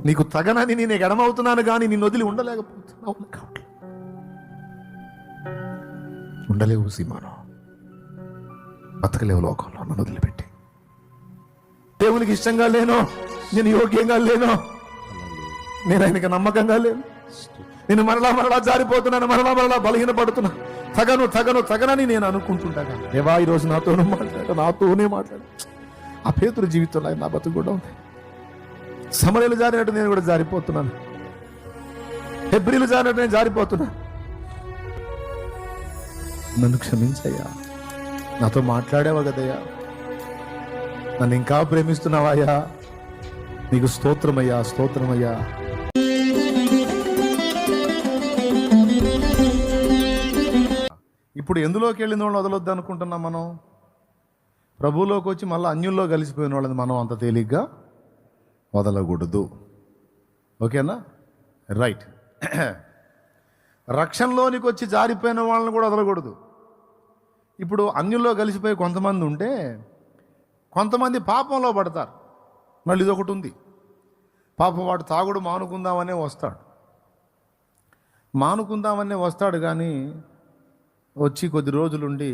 నీకు తగనని నేను ఎడమవుతున్నాను కానీ నిన్ను వదిలి ఉండలేకపోతున్నావు. ఉండలేవు సీమాను, బతకలేవు లోకంలో నన్ను వదిలిపెట్టి. దేవునికి ఇష్టంగా లేను, నేను యోగ్యంగా లేను, నేను ఆయనకి నమ్మకంగా లేను, నేను మరలా జారిపోతున్నాను, మరలా బలహీనపడుతున్నా. తగనని నేను అనుకుంటుంటాను. దేవా ఈరోజు నాతోనే మాట్లాడు. ఆ పేతురు జీవితంలో నా బతుకు కూడా ఉంది. సమరయులు జారినట్టు నేను కూడా జారిపోతున్నాను, హెబ్రీలు జారినట్టు నేను జారిపోతున్నా. నన్ను క్షమించయ్యా, నాతో మాట్లాడేవా కదయ్యా, నన్ను ఇంకా ప్రేమిస్తున్నావయ్యా, నీకు స్తోత్రమయ్యా. ఇప్పుడు ఎందులోకి వెళ్ళిన వాళ్ళని వదలొద్దు అనుకుంటున్నాం మనం? ప్రభువులోకి వచ్చి మళ్ళీ అన్యుల్లో కలిసిపోయిన వాళ్ళని మనం అంత తేలిగ్గా వదలకూడదు. ఓకేనా? రైట్. రక్షణలోనికి వచ్చి జారిపోయిన వాళ్ళని కూడా వదలకూడదు. ఇప్పుడు అన్యుల్లో కలిసిపోయి కొంతమంది ఉంటే కొంతమంది పాపంలో పడతారు. మళ్ళీ ఇదొకటి ఉంది, పాపం వాడు తాగుడు మానుకుందామనే వస్తాడు కానీ వచ్చి కొద్ది రోజులుండి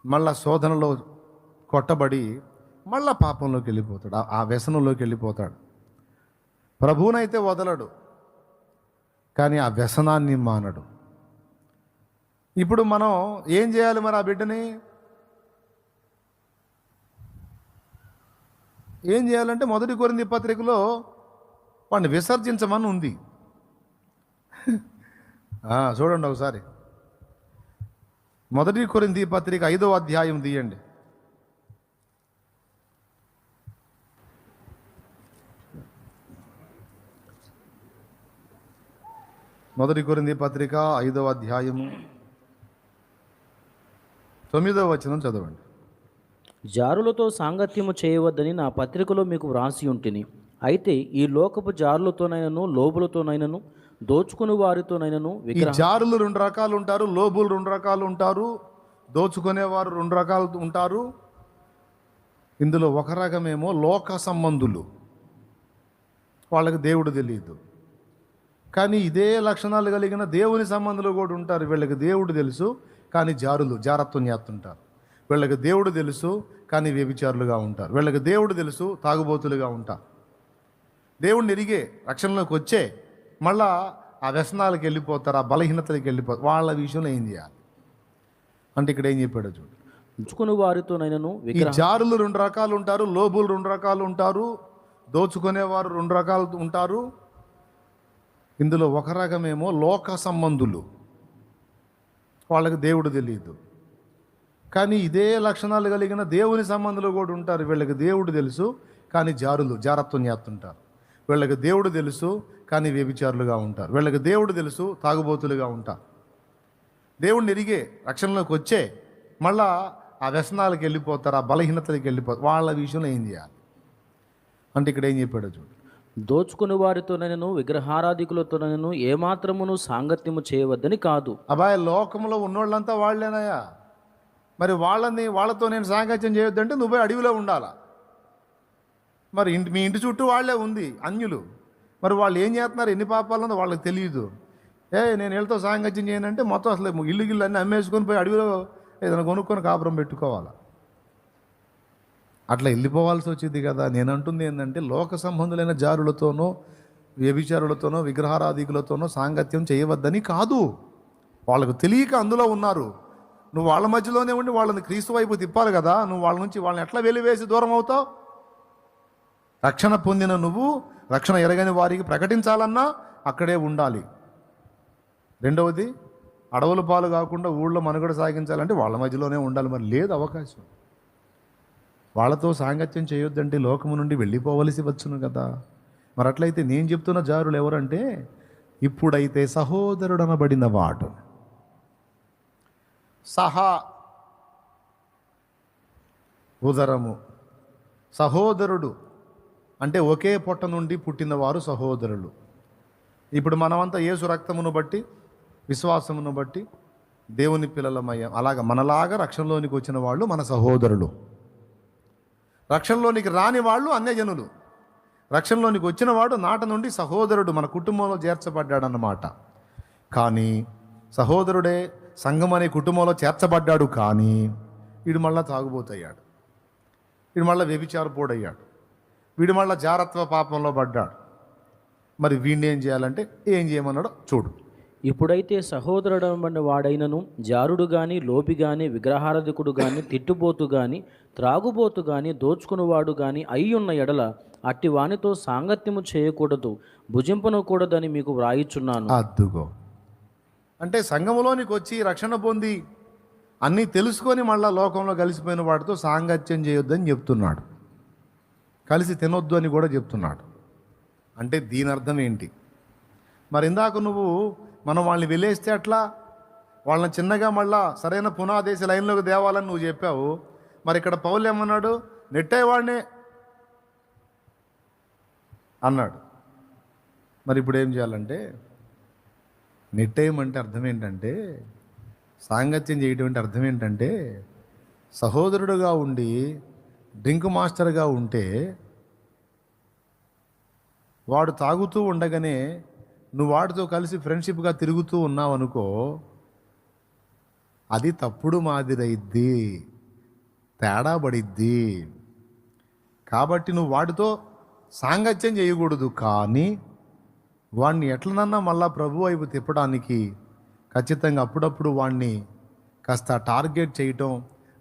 మళ్ళా శోధనలో కొట్టబడి మళ్ళా పాపంలోకి వెళ్ళిపోతాడు, ఆ వ్యసనంలోకి వెళ్ళిపోతాడు. ప్రభువునైతే వదలడు కానీ ఆ వ్యసనాన్ని మానడు. ఇప్పుడు మనం ఏం చేయాలి మరి? ఆ బిడ్డని ఏం చేయాలంటే 1 కొరింథీ పత్రికలో వాడిని విసర్జించమని ఉంది. చూడండి ఒకసారి 1 కొరింథీ పత్రిక 5వ అధ్యాయం తీయండి. 1 కొరింథీ పత్రిక 5వ అధ్యాయము 9వ వచనం చదవండి. జారులతో సాంగత్యము చేయవద్దని నా పత్రికలో మీకు వ్రాసి ఉంటిని. అయితే ఈ లోకపు జారులతోనైనను లోబులతోనైనను దోచుకుని వారితోనైనను. ఈ జారులు 2 రకాలు ఉంటారు, లోబులు 2 రకాలు ఉంటారు, దోచుకునేవారు 2 రకాలు ఉంటారు. ఇందులో ఒక రకమేమో లోక సంబంధులు, వాళ్ళకి దేవుడు తెలియదు. కానీ ఇదే లక్షణాలు కలిగిన దేవుని సంబంధులు కూడా ఉంటారు. వీళ్ళకి దేవుడు తెలుసు కానీ జారత్వం చేస్తుంటారు. వీళ్ళకి దేవుడు తెలుసు కానీ వ్యభిచారులుగా ఉంటారు. వీళ్ళకి దేవుడు తెలుసు తాగుబోతులుగా ఉంటారు. దేవుడిని ఎరిగే రక్షణలోకి వచ్చే మళ్ళా ఆ వ్యసనాలకు వెళ్ళిపోతారు, ఆ బలహీనతలకు వెళ్ళిపోతారు. వాళ్ళ విషయంలో ఏం చేయాలి అంటే ఇక్కడ ఏం చెప్పాడో చూడండి. దోచుకుని వారితోనైనను. ఈ జారులు 2 రకాలు ఉంటారు, లోబులు 2 రకాలు ఉంటారు, దోచుకునేవారు 2 రకాలు ఉంటారు. ఇందులో ఒక రకమేమో లోక సంబంధులు, వాళ్ళకి దేవుడు తెలియదు. కానీ ఇదే లక్షణాలు కలిగిన దేవుని సంబంధులు కూడా ఉంటారు. వీళ్ళకి దేవుడు తెలుసు కానీ జారత్వం చేస్తుంటారు. వీళ్ళకి దేవుడు తెలుసు కానీ వ్యభిచారులుగా ఉంటారు. వీళ్ళకి దేవుడు తెలుసు తాగుబోతులుగా ఉంటారు. దేవుడిని ఎరిగే రక్షణలోకి వచ్చే మళ్ళా ఆ వ్యసనాలకు వెళ్ళిపోతారు, ఆ బలహీనతలకు వెళ్ళిపోతారు. వాళ్ళ విషయంలో ఏం చేయాలి అంటే ఇక్కడ ఏం చెప్పాడో చూడండి. దోచుకుని వారితోనైనను విగ్రహారాధికులతోనైనను ఏమాత్రమును సాంగత్యము చేయవద్దని కాదు. అబ్బాయి లోకంలో ఉన్నోళ్ళంతా వాళ్ళేనాయా, మరి వాళ్ళతో నేను సాంగత్యం చేయొద్దంటే నువ్వే అడవిలో ఉండాలా. మరి మీ ఇంటి చుట్టూ వాళ్ళే ఉంది అన్యులు. మరి వాళ్ళు ఏం చేస్తున్నారు, ఎన్ని పాపాలు వాళ్ళకి తెలియదు. నేను వీళ్ళతో సాంగత్యం చేయనంటే మొత్తం అసలు ఇల్లు అన్నీ అమ్మేసుకొని పోయి అడవిలో ఏదైనా కొనుక్కొని కాపురం పెట్టుకోవాలా. అట్లా వెళ్ళిపోవాల్సి వచ్చింది కదా. నేను అంటుంది ఏంటంటే లోక సంబంధులైన జారులతోనో వ్యభిచారులతోనో విగ్రహారాధికులతోనో సాంగత్యం చేయవద్దని కాదు. వాళ్ళకు తెలియక అందులో ఉన్నారు. నువ్వు వాళ్ళ మధ్యలోనే ఉండి వాళ్ళని క్రీస్తు వైపు తిప్పాలి కదా. నువ్వు వాళ్ళని ఎట్లా వెలివేసి దూరం అవుతావు? రక్షణ పొందిన నువ్వు రక్షణ ఎరగని వారికి ప్రకటించాలన్నా అక్కడే ఉండాలి. రెండవది, అడవుల పాలు కాకుండా ఊళ్ళో మనుగడ సాగించాలంటే వాళ్ళ మధ్యలోనే ఉండాలి. మరి లేదు అవకాశం. వాళ్ళతో సాంగత్యం చేయొద్దంటే లోకము నుండి వెళ్ళిపోవలసి వచ్చును కదా. మరి అట్లయితే నేను చెప్తున్న జారులు ఎవరంటే, ఇప్పుడైతే సహోదరుడనబడిన వాడు, ఉదరము, సహోదరుడు అంటే ఒకే పొట్ట నుండి పుట్టినవారు సహోదరులు. ఇప్పుడు మనమంతా యేసు రక్తమును బట్టి విశ్వాసమును బట్టి దేవుని పిల్లలమయ్యాం. అలాగా మనలాగా రక్షణలోనికి వచ్చిన వాళ్ళు మన సహోదరులు. రక్షణలోనికి రాని వాళ్ళు అన్యజనులు. రక్షణలోనికి వచ్చిన వాడు నాట నుండి సహోదరుడు, మన కుటుంబంలో చేర్చబడ్డాడన్నమాట. కానీ సహోదరుడే సంఘం అనే కుటుంబంలో చేర్చబడ్డాడు, కానీ వీడు మళ్ళా తాగుబోతయ్యాడు, వీడు మళ్ళీ వ్యభిచారపోడయ్యాడు, వీడు మళ్ళీ జారత్వ పాపంలో పడ్డాడు. మరి వీడిని ఏం చేయాలంటే ఏం చేయమన్నాడో చూడు. ఇప్పుడైతే సహోదరుడమైన వాడైనను జారుడు గాని, లోబి గాని, విగ్రహారాధికుడు గాని, తిట్టుబోతు గాని, త్రాగుబోతు గాని, దోచుకునివాడు గాని అయ్యున్న ఎడల అట్టి వానితో సాంగత్యము చేయకూడదు, భుజింపనకూడదని మీకు వ్రాయిచున్నాను. అద్దుగో, అంటే సంఘములోనికి వచ్చి రక్షణ పొంది అన్నీ తెలుసుకొని మళ్ళా లోకంలో కలిసిపోయిన వాడితో సాంగత్యం చేయొద్దని చెప్తున్నాడు. కలిసి తినొద్దు అని కూడా చెప్తున్నాడు. అంటే దీని అర్థం ఏంటి? మరి ఇందాక నువ్వు మనం వాళ్ళని వెళ్ళేస్తే అట్లా, వాళ్ళని చిన్నగా మళ్ళా సరైన పునాదేశ లైన్లోకి తేవాలని నువ్వు చెప్పావు. మరి ఇక్కడ పౌలు ఏమన్నాడు? నెట్టేవాడినే అన్నాడు. మరి ఇప్పుడు ఏం చేయాలంటే, నెట్టేయమంటే అర్థం ఏంటంటే, సాంగత్యం చేయటం అంటే అర్థం ఏంటంటే, సహోదరుడుగా ఉండి డ్రింక్ మాస్టర్గా ఉంటే వాడు తాగుతూ ఉండగానే నువ్వు వాడితో కలిసి ఫ్రెండ్షిప్గా తిరుగుతూ ఉన్నావు అనుకో, అది తప్పుడు మాదిరైద్ది, తేడా పడిద్ది. కాబట్టి నువ్వు వాడితో సాంగత్యం చేయకూడదు. కానీ వాడిని ఎట్లనన్నా మళ్ళా ప్రభు వైపు తిప్పడానికి ఖచ్చితంగా అప్పుడప్పుడు వాడిని కాస్త టార్గెట్ చేయటం,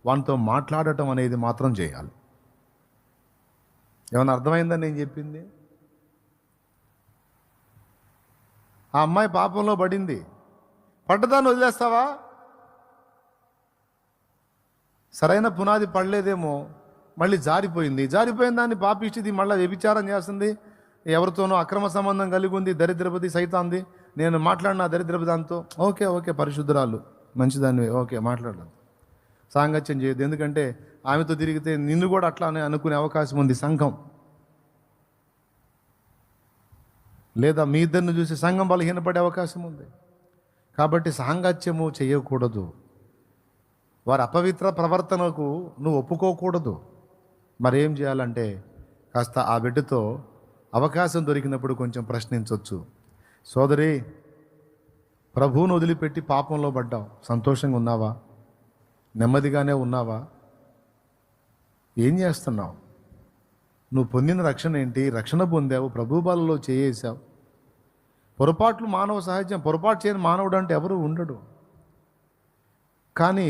వానితో మాట్లాడటం అనేది మాత్రం చేయాలి. ఏమైనా అర్థమైందని నేను చెప్పింది? ఆ అమ్మాయి పాపంలో పడింది, పడ్డదాన్ని వదిలేస్తావా? సరైన పునాది పడలేదేమో, మళ్ళీ జారిపోయిన దాన్ని పాపిష్టిది మళ్ళీ వ్యభిచారం చేస్తుంది, ఎవరితోనో అక్రమ సంబంధం కలిగి ఉంది, దరిద్రపతి సైతాంది. నేను మాట్లాడిన దరిద్రపతి దాంతో ఓకే పరిశుద్ధరాలు మంచిదాన్ని, ఓకే మాట్లాడదు, సాంగత్యం చేయొద్దు. ఎందుకంటే ఆమెతో తిరిగితే నిన్ను కూడా అట్లానే అనుకునే అవకాశం ఉంది సంఘం. లేదా మీ ఇద్దరిని చూసి సంఘం బలహీనపడే అవకాశం ఉంది. కాబట్టి సాంగత్యము చేయకూడదు. వారి అపవిత్ర ప్రవర్తనకు నువ్వు ఒప్పుకోకూడదు. మరేం చేయాలంటే, కాస్త ఆ బిడ్డతో అవకాశం దొరికినప్పుడు కొంచెం ప్రశ్నించవచ్చు. సోదరి, ప్రభువును వదిలిపెట్టి పాపంలో పడ్డావు, సంతోషంగా ఉన్నావా? నెమ్మదిగానే ఉన్నావా? ఏం చేస్తున్నావు? నువ్వు పొందిన రక్షణ ఏంటి? రక్షణ పొందావు, ప్రభు బలలో చేసావు. పొరపాట్లు మానవ సహజం, పొరపాటు చేయని మానవుడు అంటే ఎవరు ఉండడు. కానీ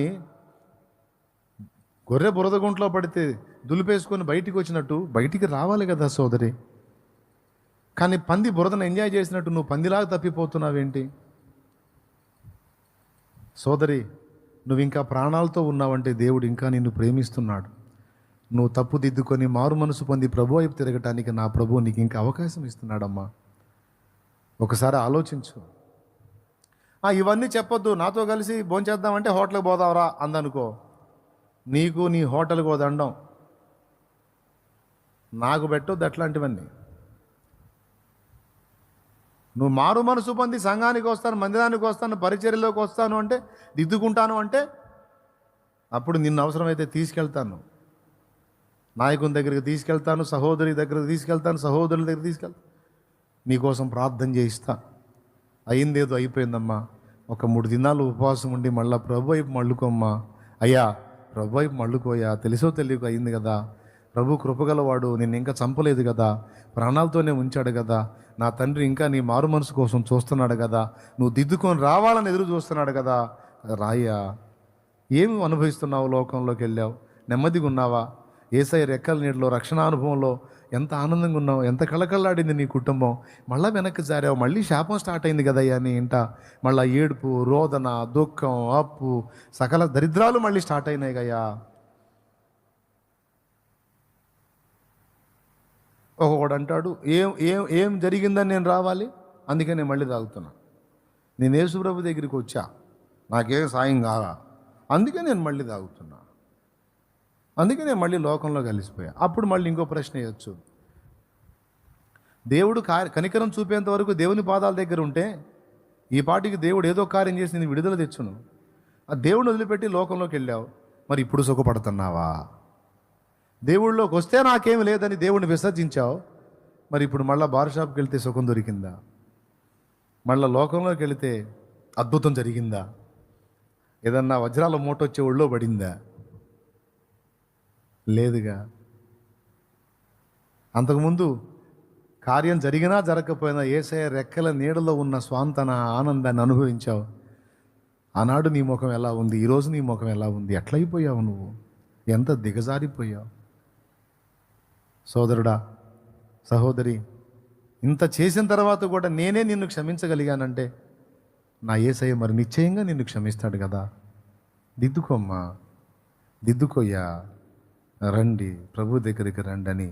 గొర్రె బురద గుంట్లో పడితే దులిపేసుకొని బయటికి వచ్చినట్టు బయటికి రావాలి కదా సోదరి. కానీ పంది బురదను ఎంజాయ్ చేసినట్టు నువ్వు పందిలాగా తప్పిపోతున్నావేంటి? సోదరి, నువ్వు ఇంకా ప్రాణాలతో ఉన్నావంటే దేవుడు ఇంకా నిన్ను ప్రేమిస్తున్నాడు. నువ్వు తప్పు దిద్దుకొని మారు మనసు పొంది ప్రభు వైపు తిరగటానికి నా ప్రభువు నీకు ఇంకా అవకాశం ఇస్తున్నాడమ్మా. ఒకసారి ఆలోచించు. ఇవన్నీ చెప్పొద్దు, నాతో కలిసి భోంచేద్దామంటే హోటల్కి పోదావరా అందనుకో, నీకు నీ హోటల్కి పోదండం, నాకు పెట్టొద్దు అట్లాంటివన్నీ. నువ్వు మారు మనసు పొంది సంఘానికి వస్తాను, మందిరానికి వస్తాను, పరిచర్యలోకి వస్తాను అంటే, దిద్దుకుంటాను అంటే, అప్పుడు నిన్ను అవసరమైతే తీసుకెళ్తాను, నాయకుని దగ్గరికి తీసుకెళ్తాను, సహోదరి దగ్గరికి తీసుకెళ్తాను, సహోదరుల దగ్గరికి తీసుకెళ్తాను, నీకోసం ప్రార్థన చేయిస్తా. అయిందేదో అయిపోయిందమ్మా, ఒక 3 దినాలు ఉపవాసం ఉండి మళ్ళీ ప్రభు వైపు మళ్ళుకోమ్మా. అయ్యా ప్రభు వైపు మళ్ళుకోయా, తెలుసో తెలియక అయింది కదా, ప్రభు కృపగలవాడు, నిన్ను ఇంకా చంపలేదు కదా, ప్రాణాలతోనే ఉంచాడు కదా, నా తండ్రి ఇంకా నీ మారు మనసు కోసం చూస్తున్నాడు కదా, నువ్వు దిద్దుకొని రావాలని ఎదురు చూస్తున్నాడు కదా. రాయ్యా, ఏమి అనుభవిస్తున్నావు? లోకంలోకి వెళ్ళావు, నెమ్మదిగా ఉన్నావా? యేసయ్య రెక్కల నీడలో రక్షణానుభవంలో ఎంత ఆనందంగా ఉన్నావు, ఎంత కళకళలాడింది నీ కుటుంబం. మళ్ళీ వెనక్కి జారావు, మళ్ళీ శాపం స్టార్ట్ అయింది కదయ్యా నీ ఇంట. మళ్ళీ ఏడుపు, రోదన, దుఃఖం, అప్పు, సకల దరిద్రాలు మళ్ళీ స్టార్ట్ అయినాయి గయ్యా. ఒకడు అంటాడు, ఏం ఏం ఏం జరిగిందని నేను రావాలి, అందుకే నేను మళ్ళీ తాగుతున్నా. నేను యేసుప్రభు దగ్గరికి వచ్చా, నాకేం సాయం కాదా, అందుకే నేను మళ్ళీ తాగుతున్నా, అందుకే నేను మళ్ళీ లోకంలో కలిసిపోయా. అప్పుడు మళ్ళీ ఇంకో ప్రశ్న వేయచ్చు, దేవుడు కనికరం చూపేంత వరకు దేవుని పాదాల దగ్గర ఉంటే ఈ పాటికి దేవుడు ఏదో కార్యం చేసి నేను విడుదల తెచ్చును. ఆ దేవుడిని వదిలిపెట్టి లోకంలోకి వెళ్ళావు, మరి ఇప్పుడు సుఖపడుతున్నావా? దేవుళ్ళలోకి వస్తే నాకేమి లేదని దేవుడిని విసర్జించావు, మరి ఇప్పుడు మళ్ళీ బార్ షాప్కి వెళ్తే సుఖం దొరికిందా? మళ్ళీ లోకంలోకి వెళితే అద్భుతం జరిగిందా? ఏదన్నా వజ్రాల మూట వచ్చే ఒళ్ళో పడిందా? లేదుగా. అంతకుముందు కార్యం జరిగినా జరగకపోయినా యేసయ్య రెక్కల నీడలో ఉన్న స్వాంతన ఆనందాన్ని అనుభవించావు. ఆనాడు నీ ముఖం ఎలా ఉంది, ఈరోజు నీ ముఖం ఎలా ఉంది? ఎట్లయిపోయావు నువ్వు? ఎంత దిగజారిపోయావు? సోదరుడా, సహోదరి, ఇంత చేసిన తర్వాత కూడా నేనే నిన్ను క్షమించగలిగానంటే నా యేసయ్య మరి నిశ్చయంగా నిన్ను క్షమిస్తాడు కదా. దిద్దుకోమ్మా, దిద్దుకోయ్యా, రండి, ప్రభు దగ్గరికి రండి అని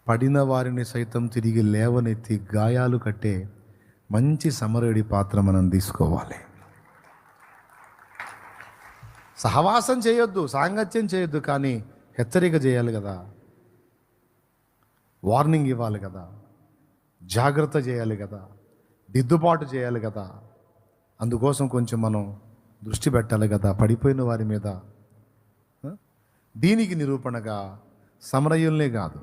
పడిన వారిని సైతం తిరిగి లేవనెత్తి గాయాలు కట్టే మంచి సమరయుడి పాత్ర మనం తీసుకోవాలి. సహవాసం చేయొద్దు, సాంగత్యం చేయొద్దు, కానీ హెచ్చరిక చేయాలి కదా, వార్నింగ్ ఇవ్వాలి కదా, జాగ్రత్త చేయాలి కదా, దిద్దుబాటు చేయాలి కదా. అందుకోసం కొంచెం మనం దృష్టి పెట్టాలి కదా పడిపోయిన వారి మీద. దీనికి నిరూపణగా సమరయుల్నే కాదు,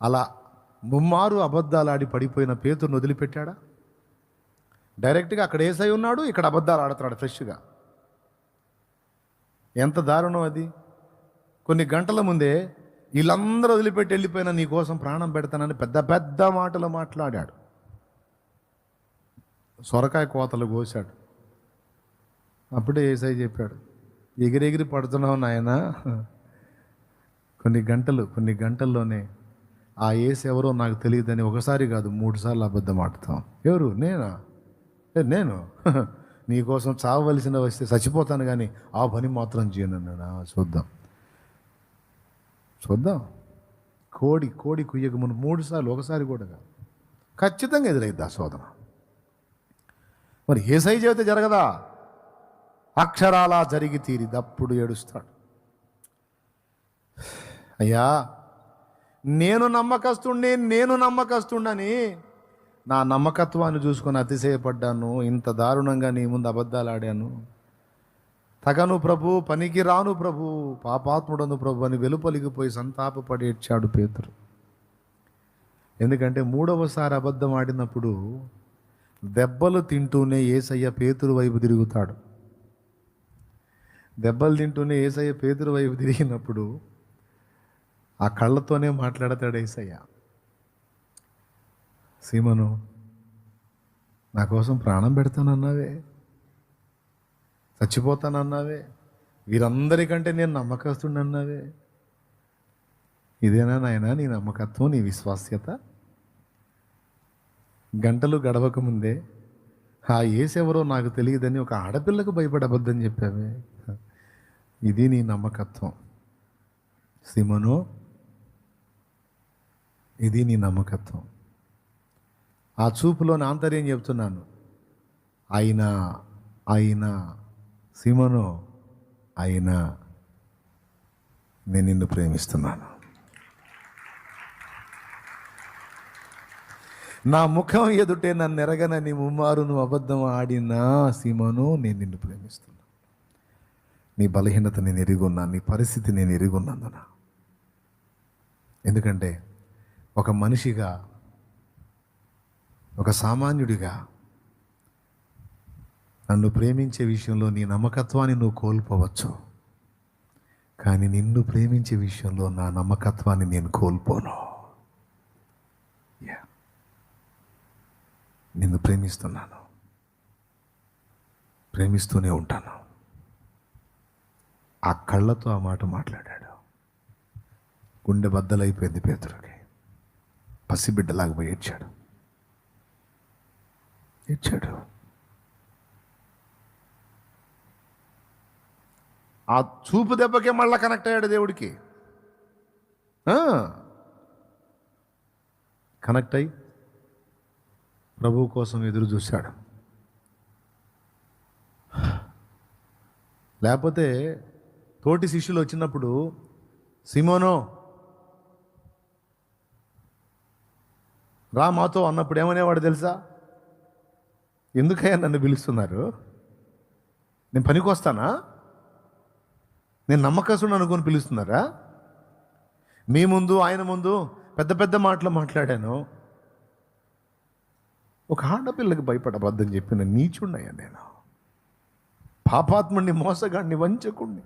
అలా ముమ్మారు అబద్ధాలు ఆడి పడిపోయిన పేతురును వదిలిపెట్టాడా? డైరెక్ట్గా అక్కడ యేసయ్య ఉన్నాడు, ఇక్కడ అబద్ధాలు ఆడుతున్నాడు ఫ్రెష్గా. ఎంత దారుణం అది! కొన్ని గంటల ముందే వీళ్ళందరూ వదిలిపెట్టి వెళ్ళిపోయినా నీ కోసం ప్రాణం పెడతానని పెద్ద పెద్ద మాటలు మాట్లాడాడు. సొరకాయ కోతలు కోసాడు. అప్పుడే యేసయ్య చెప్పాడు, ఎగిరెగిరి పడుతున్నావు నాయనా. కొన్ని గంటల్లోనే ఆ యేసు ఎవరో నాకు తెలియదని ఒకసారి కాదు 3 సార్లు అబద్ధం ఆడుతాం. ఎవరు? నేనా? నేను నీకోసం చావవలసిన వస్తే చచ్చిపోతాను, కానీ ఆ పని మాత్రం చేయనన్నాడా? చూద్దాం. కోడి కుయ్యక ముందు 3 సార్లు, ఒకసారి కూడా కాదు, ఖచ్చితంగా ఎదురైద్ది ఆ శోధన. మరి యేసయ్య చెబితే జరగదా? అక్షరాలా జరిగి తీరిది. అప్పుడు ఏడుస్తాడు, అయ్యా నేను నమ్మకస్తుడని నా నమ్మకత్వాన్ని చూసుకొని అతిశయపడ్డాను, ఇంత దారుణంగా నీ ముందు అబద్ధాలు ఆడాను. తగను ప్రభు, పనికి రాను ప్రభు, పాపాత్ముడను ప్రభు అని వెలుపలిగిపోయి సంతాపపడి ఏడ్చాడు పేతురు. ఎందుకంటే 3వసారి అబద్ధం ఆడినప్పుడు దెబ్బలు తింటూనే యేసయ్య పేతురు వైపు తిరుగుతాడు. దెబ్బలు తింటూనే యేసయ్య పేతురు వైపు తిరిగినప్పుడు ఆ కళ్ళతోనే మాట్లాడతాడు యేసయ్య. సీమను, నా కోసం ప్రాణం పెడతానన్నావే, చచ్చిపోతానన్నావే, వీరందరికంటే నేను నమ్మకస్తుడన్నావే, ఇదేనా నాయనా నీ నమ్మకత్వం, నీ విశ్వాస్యత? గంటలు గడవక ముందే ఆ యేసెవరో నాకు తెలియదని ఒక ఆడపిల్లకు భయపడి అబద్ధం చెప్పావే, ఇది నీ నమ్మకత్వం. సీమను, ఇది నీ నమ్మకత్వం. ఆ చూపులోని ఆంతర్యం చెప్తున్నాను. అయినా సీమను, అయినా నేను నిన్ను ప్రేమిస్తున్నాను. నా ముఖం ఎదుటే నన్ను ఎరగనని ముమ్మారు నువ్వు అబద్ధం ఆడినా సీమను, నేను నిన్ను ప్రేమిస్తున్నాను. నీ బలహీనత నేను ఎరుగున్నాను, నీ పరిస్థితి నేను ఎరుగున్నందున. ఎందుకంటే ఒక మనిషిగా, ఒక సామాన్యుడిగా నన్ను ప్రేమించే విషయంలో నీ నమ్మకత్వాన్ని నువ్వు కోల్పోవచ్చు, కానీ నిన్ను ప్రేమించే విషయంలో నా నమ్మకత్వాన్ని నేను కోల్పోను. నిన్ను ప్రేమిస్తున్నాను, ప్రేమిస్తూనే ఉంటాను. ఆ కళ్ళతో ఆ మాట మాట్లాడాడు. గుండె బద్దలైపోయింది పేతురుకి. పసిబిడ్డలాగా పోయి ఏడ్చాడు. ఆ చూపు దెబ్బకే మళ్ళా కనెక్ట్ అయ్యాడు దేవుడికి. కనెక్ట్ అయ్యి ప్రభువు కోసం ఎదురు చూశాడు. లేకపోతే తోటి శిష్యులు వచ్చినప్పుడు, సిమోనో రా మాతో అన్నప్పుడు ఏమనేవాడు తెలుసా? ఎందుకయ్యా నన్ను పిలుస్తున్నారు? నేను పనికి వస్తానా? నేను నమ్మకస్తుడు అనుకొని పిలుస్తున్నారా? మీ ముందు ఆయన ముందు పెద్ద పెద్ద మాటలు మాట్లాడాను. ఒక ఆడపిల్లకి భయపడబద్దని చెప్పిన నీచుండయ్యా నేను. పాపాత్ముడిని, మోసగాడిని, వంచకుడిని,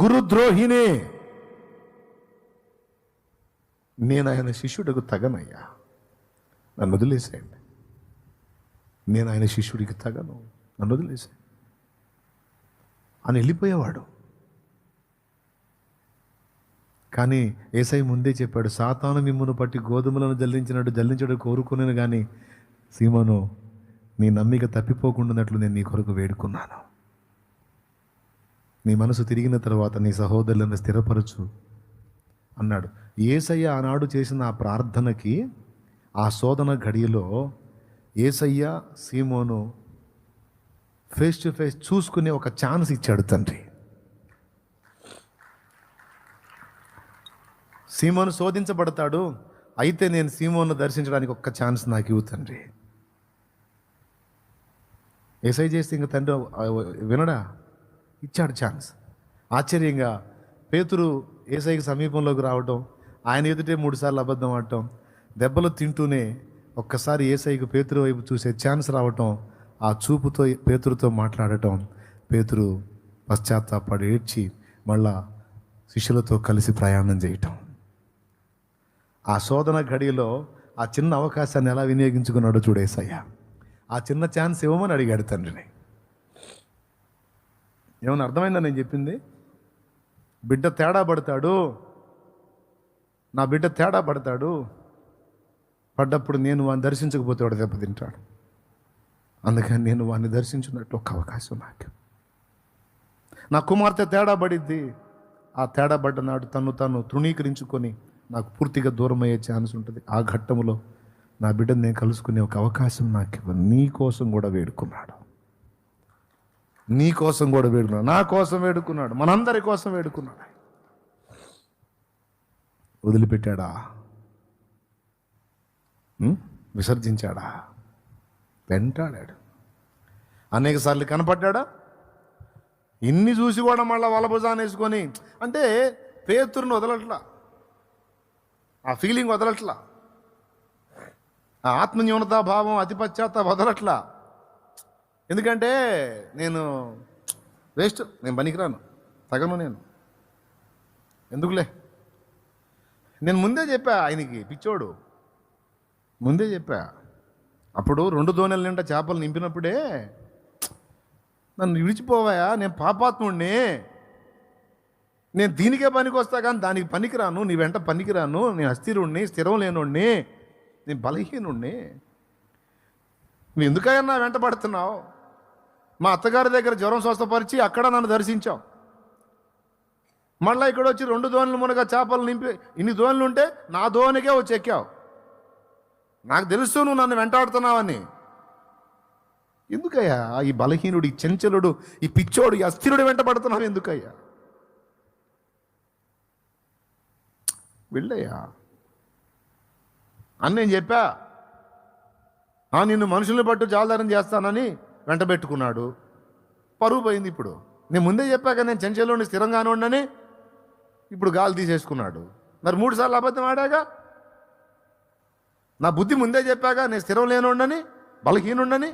గురుద్రోహినే. నేను ఆయన శిష్యుడికి తగనయ్యా, నన్ను వదిలేసేయండి. నేను ఆయన శిష్యుడికి తగను, నన్ను వదిలేసేయండి అని వెళ్ళిపోయేవాడు. కానీ యేసయ్య ముందే చెప్పాడు, సాతాను మిమ్మును పట్టి గోధుమలను జల్లించినట్టు జల్లించడం కోరుకున్నాను, కానీ సీమోను నీ నమ్మిక తప్పిపోకుండానట్లు నేను నీ కొరకు వేడుకున్నాను. నీ మనసు తిరిగిన తర్వాత నీ సహోదరులను స్థిరపరచు అన్నాడు. యేసయ్య ఆనాడు చేసిన ఆ ప్రార్థనకి, ఆ శోధన ఘడియలో యేసయ్య సీమోను ఫేస్ టు ఫేస్ చూసుకునే ఒక ఛాన్స్ ఇచ్చాడు తండ్రి. సీమోను శోధించబడతాడు, అయితే నేను సీమోను దర్శించడానికి ఒక్క ఛాన్స్ నాకు ఇవ్వు తండ్రి. యేసయ్య చేస్తే ఇంక తండ్రి వినడా? ఇచ్చాడు ఛాన్స్. ఆశ్చర్యంగా పేతురు యేసయ్యకి సమీపంలోకి రావటం, ఆయన ఎదుటే 3 సార్లు అబద్ధం ఆడటం, దెబ్బలు తింటూనే ఒక్కసారి యేసయ్యకు పేతురు వైపు చూసే ఛాన్స్ రావటం, ఆ చూపుతో పేతురుతో మాట్లాడటం, పేతురు పశ్చాత్తాపడి ఏడ్చి మళ్ళా శిష్యులతో కలిసి ప్రయాణం చేయటం. ఆ శోధన ఘడియలో ఆ చిన్న అవకాశాన్ని ఎలా వినియోగించుకున్నాడో చూడు యేసయ్య. ఆ చిన్న ఛాన్స్ ఇవ్వమని అడిగాడు తండ్రిని. ఏమన్నా అర్థమైందా నేను చెప్పింది? బిడ్డ తేడా పడతాడు, నా బిడ్డ తేడా పడతాడు, పడ్డప్పుడు నేను వాడిని దర్శించకపోతే వాడు దెబ్బతింటాడు. అందుకని నేను వాడిని దర్శించున్నట్టు ఒక అవకాశం నాకు. నా కుమార్తె తేడా పడిద్ది, ఆ తేడా పడ్డ నాడు తను తృణీకరించుకొని నాకు పూర్తిగా దూరం అయ్యే ఛాన్స్ ఉంటుంది. ఆ ఘట్టంలో నా బిడ్డను నేను కలుసుకునే ఒక అవకాశం నాకు నీ కోసం కూడా వేడుకున్నాడు, నీ కోసం కూడా వేడుకున్నాడు, నా కోసం వేడుకున్నాడు, మనందరి కోసం వేడుకున్నాడు. వదిలిపెట్టాడా? విసర్జించాడా? వెంటాడాడు. అనేక సార్లు కనపడ్డాడా? ఇన్ని చూసి కూడా మళ్ళీ వలభుజాన్ని వేసుకొని, అంటే పేతురుని వదలట్లా, ఆ ఫీలింగ్ వదలట్లా, ఆ ఆత్మన్యూనతా భావం, అతి పశ్చాత్తాపం వదలట్లా. ఎందుకంటే నేను వేస్ట్, నేను పనికిరాను, తగను, నేను ఎందుకులే. నేను ముందే చెప్పా ఆయనకి, పిచ్చోడు ముందే చెప్పా. అప్పుడు 2 దోణెల నిండా చేపలు నింపినప్పుడే నన్ను విడిచిపోవాయా, నేను పాపాత్ముడిని, నేను దీనికే పనికి వస్తా కానీ దానికి పనికిరాను, నీ వెంట పనికిరాను, నేను అస్థిరుణ్ణి, స్థిరం లేనుణ్ణి, నేను బలహీనుణ్ణి, నువ్వు ఎందుకైనా నా వెంట పడుతున్నావు? మా అత్తగారి దగ్గర జ్వరం స్వస్థపరిచి అక్కడ నన్ను దర్శించావు, మళ్ళీ ఇక్కడ వచ్చి 2 దోణులు మునగా చేపలు నింపి, ఇన్ని దోణులు ఉంటే నా దోణికే వచ్చి ఎక్కావు. నాకు తెలుసు నువ్వు నన్ను వెంటాడుతున్నావని. ఎందుకయ్యా ఈ బలహీనుడు, ఈ చంచలుడు, ఈ పిచ్చోడు, ఈ అస్థిరుడు వెంట పడుతున్నావు ఎందుకయ్యా? వెళ్ళయ్యా అని నేను చెప్పా. నిన్ను మనుషుల్ని పట్టు జాలదారం చేస్తానని వెంట పెట్టుకున్నాడు, పరువు పోయింది. ఇప్పుడు నేను ముందే చెప్పాక నేను చంచలుడిని, స్థిరంగానే ఉండని, ఇప్పుడు గాలి తీసేసుకున్నాడు. మరి 3 సార్లు అబద్ధం ఆడాగా, నా బుద్ధి ముందే చెప్పాగా నేను స్థిరం లేనుండని, బలహీనుండని.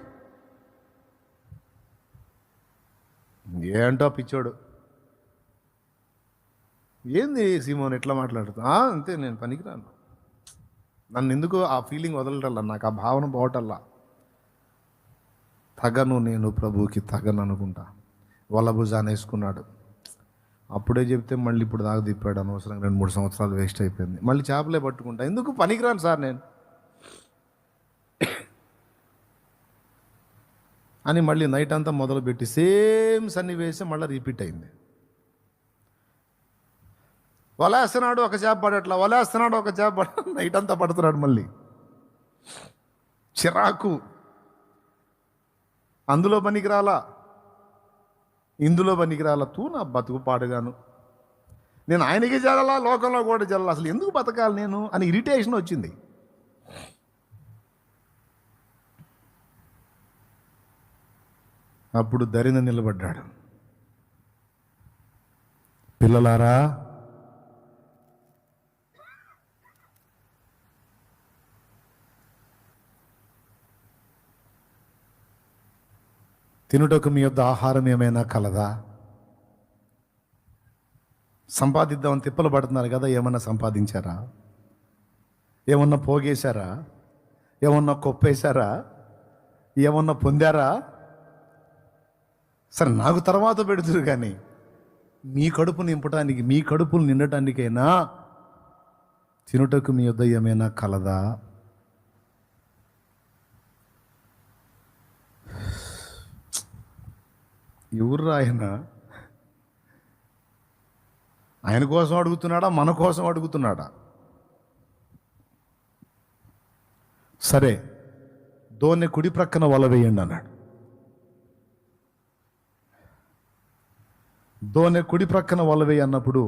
ఏంటో పిచ్చోడు, ఏంది సీమోన్ ఎట్లా మాట్లాడుతా? అంతే, నేను పనికిరాను, నన్ను ఎందుకు ఆ ఫీలింగ్ వదలటల్లా, నాకు ఆ భావన పోవటల్లా. తగను, నేను ప్రభువుకి తగను అనుకుంటా. వలభుజాన్ని వేసుకున్నాడు. అప్పుడే చెప్తే మళ్ళీ ఇప్పుడు దాకా తిప్పాడు, అనవసరంగా 2-3 సంవత్సరాలు వేస్ట్ అయిపోయింది. మళ్ళీ చేపలే పట్టుకుంటా, ఎందుకు పనికిరాను సార్ నేను అని మళ్ళీ నైట్ అంతా మొదలుపెట్టి సేమ్ సన్నివేశం మళ్ళీ రిపీట్ అయింది. వలేస్తున్నాడు, ఒక చేప పడట్లా, వలేస్తున్నాడు, ఒక చేప పడ, నైట్ అంతా పడుతున్నాడు. మళ్ళీ చిరాకు, అందులో పనికిరాలా, ఇందులో పనికిరాలా, నా బతుకు పాడుగాను, నేను ఆయనకి జరలా, లోకంలో కూడా జరలా, అసలు ఎందుకు బతకాలి నేను అని ఇరిటేషన్ వచ్చింది. అప్పుడు దరిన నిలబడ్డాడు. పిల్లలారా, తినుటకు మీ యొద్ద ఆహారం ఏమైనా కలదా? సంపాదిద్దామని తిప్పలు పడుతున్నారు కదా, ఏమన్నా సంపాదించారా? ఏమన్నా పోగేశారా? ఏమన్నా కొప్పేశారా? ఏమన్నా పొందారా? సరే, నాకు తర్వాత పెడుతురు, కానీ మీ కడుపు నింపటానికి, మీ కడుపులు నిండటానికైనా తినుటకు మీ యొద్ద ఏమైనా కలదా? ఎవరు ఆయన కోసం అడుగుతున్నాడా, మన కోసం అడుగుతున్నాడా? సరే, దోణి కుడి ప్రక్కన వల వేయండి అన్నాడు. దోణి కుడి ప్రక్కన వల వేయి అన్నప్పుడు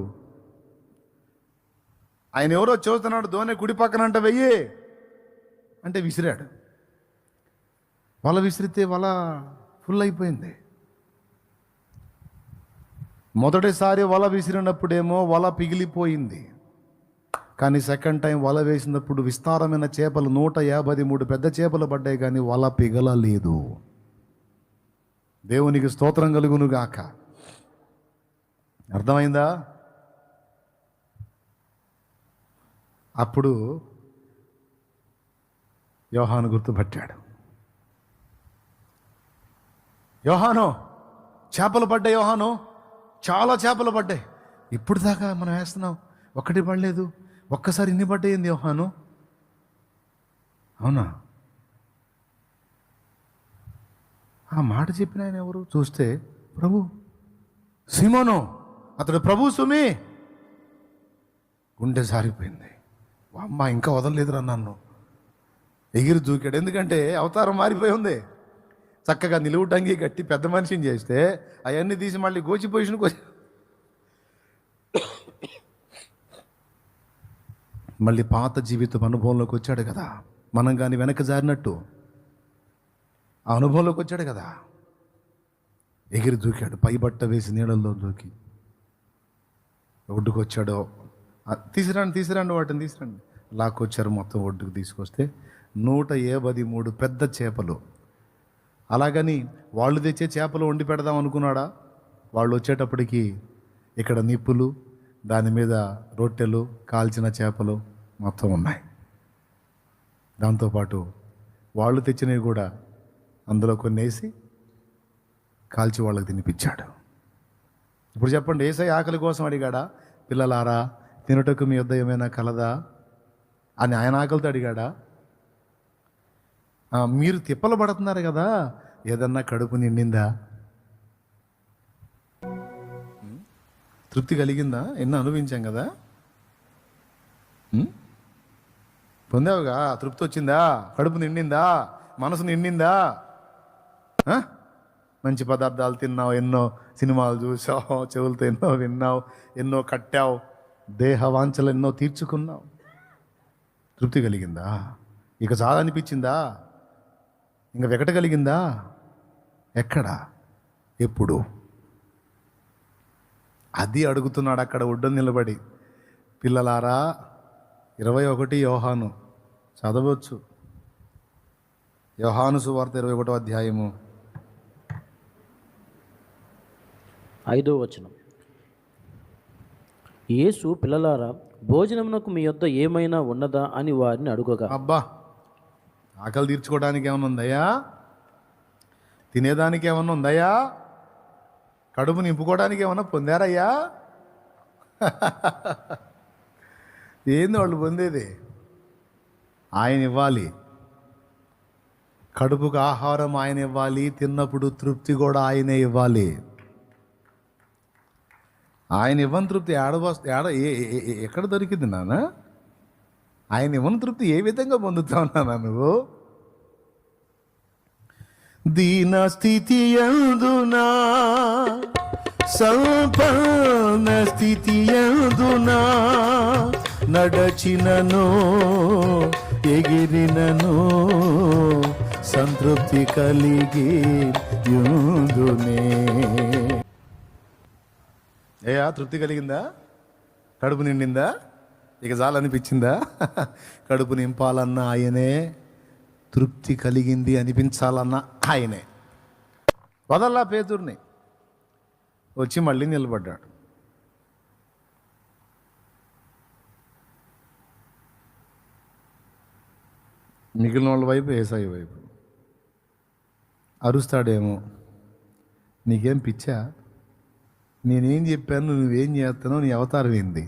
ఆయన ఎవరో చూస్తున్నాడు. దోణి కుడి పక్కన అంటే వెయ్యి అంటే విసిరాడు. వల విసిరితే వల ఫుల్ అయిపోయింది. మొదటిసారి వల విసిరినప్పుడేమో వల పిగిలిపోయింది, కానీ సెకండ్ టైం వల వేసినప్పుడు విస్తారమైన చేపలు 153 పెద్ద చేపలు పడ్డాయి, కానీ వల పిగలలేదు. దేవునికి స్తోత్రం కలుగును గాక. అర్థమైందా? అప్పుడు యోహాను గుర్తుపట్టాడు. యోహాను, చేపలు పడ్డాయి. యోహాను, చాలా చేపలు పడ్డాయి. ఇప్పుడు దాకా మనం వేస్తున్నాం, ఒక్కటి పడలేదు. ఒక్కసారి ఇన్ని పడ్డాయింది యోహాను. అవునా? ఆ మాట చెప్పిన ఆయన ఎవరు? చూస్తే ప్రభు. సీమోను, అతడు ప్రభు సుమి. గుండె సారిపోయింది. అమ్మ, ఇంకా వదలలేదురా నన్ను. ఎగిరి దూకాడు. ఎందుకంటే అవతారం మారిపోయి ఉంది. చక్కగా నిలువుటంగి కట్టి పెద్ద మనిషిని చేస్తే అవన్నీ తీసి మళ్ళీ గోచి పొజిషన్కి వచ్చి మళ్ళీ పాత జీవితం అనుభవంలోకి వచ్చాడు కదా. మనం కానీ వెనక జారినట్టు ఆ అనుభవంలోకి వచ్చాడు కదా. ఎగిరి దూకాడు. పై బట్ట వేసి నీళ్ళల్లో దూకి ఒడ్డుకు వచ్చాడు. తీసిరండి వాటిని తీసిరండి. లాక్కొచ్చారు. మొత్తం ఒడ్డుకు తీసుకొస్తే 153 పెద్ద చేపలు. అలాగని వాళ్ళు తెచ్చే చేపలు వండి పెడదాం అనుకున్నాడా? వాళ్ళు వచ్చేటప్పటికి ఇక్కడ నిప్పులు, దాని మీద రొట్టెలు, కాల్చిన చేపలు మొత్తం ఉన్నాయి. దాంతోపాటు వాళ్ళు తెచ్చినవి కూడా అందులో కొన్ని వేసి కాల్చి వాళ్ళకి తినిపించాడు. ఇప్పుడు చెప్పండి, యేసయ్య ఆకలి కోసం అడిగాడా? పిల్లలారా, తినుటకు మీ యొద్ద ఏమైనా కలదా అని ఆయన ఆకలితో అడిగాడా? మీరు తిప్పలు పడుతున్నారు కదా, ఏదన్నా కడుపు నిండిందా? తృప్తి కలిగిందా? ఎన్నో అనుభవించాం కదా. పొందావుగా? తృప్తి వచ్చిందా? కడుపు నిండిందా? మనసు నిండిందా? మంచి పదార్థాలు తిన్నావు, ఎన్నో సినిమాలు చూసావు, చెవులతో ఎన్నో విన్నావు, ఎన్నో కట్టావు, దేహ వాంఛలు ఎన్నో తీర్చుకున్నావు. తృప్తి కలిగిందా? ఇక చాలా అనిపించిందా? ఇంకా వెకట కలిగిందా? ఎక్కడ? ఎప్పుడు? అది అడుగుతున్నాడు అక్కడ ఒడ్డున నిలబడి. పిల్లలారా, 21 యోహాను చదవచ్చు. యోహాను సువార్త 21వ అధ్యాయము 5వ వచనం. యేసు, పిల్లలారా, భోజనమునకు మీ యొద్ద ఏమైనా ఉన్నదా అని వారిని అడుగగా. అబ్బా, ఆకలి తీర్చుకోవడానికి ఏమైనా ఉందయ్యా? తినేదానికి ఏమన్నా ఉందయ్యా? కడుపు నింపుకోవడానికి ఏమన్నా పొందారయ్యా? ఏంది వాళ్ళు పొందేది? ఆయన ఇవ్వాలి. కడుపుకు ఆహారం ఆయన ఇవ్వాలి. తిన్నప్పుడు తృప్తి కూడా ఆయనే ఇవ్వాలి. ఆయన ఇవ్వని తృప్తి ఎక్కడ దొరికింది నాన్న? ఆయన ఇవ్వని తృప్తి ఏ విధంగా పొందుతావు నాన్న నువ్వు? దీన స్థితి యందునా, సంపన్న స్థితి యందునా, నడచినను ఎగిరినను సంతృప్తి కలిగి యుందునే. తృప్తి కలిగిందా? కడుపు నిండిందా? ఇక చాలనిపించిందా? కడుపు నింపాలన్న ఆయనే, తృప్తి కలిగింది అనిపించాలన్న ఆయనే. వదల్లా పేతుర్ని. వచ్చి మళ్ళీ నిలబడ్డాడు. మిగిలిన వాళ్ళ వైపు, యేసయ్య వైపు. అరుస్తాడేమో, నీకేం పిచ్చా, నేనేం చెప్పాను, నువ్వేం చేస్తానో, నీ అవతారం ఏంది,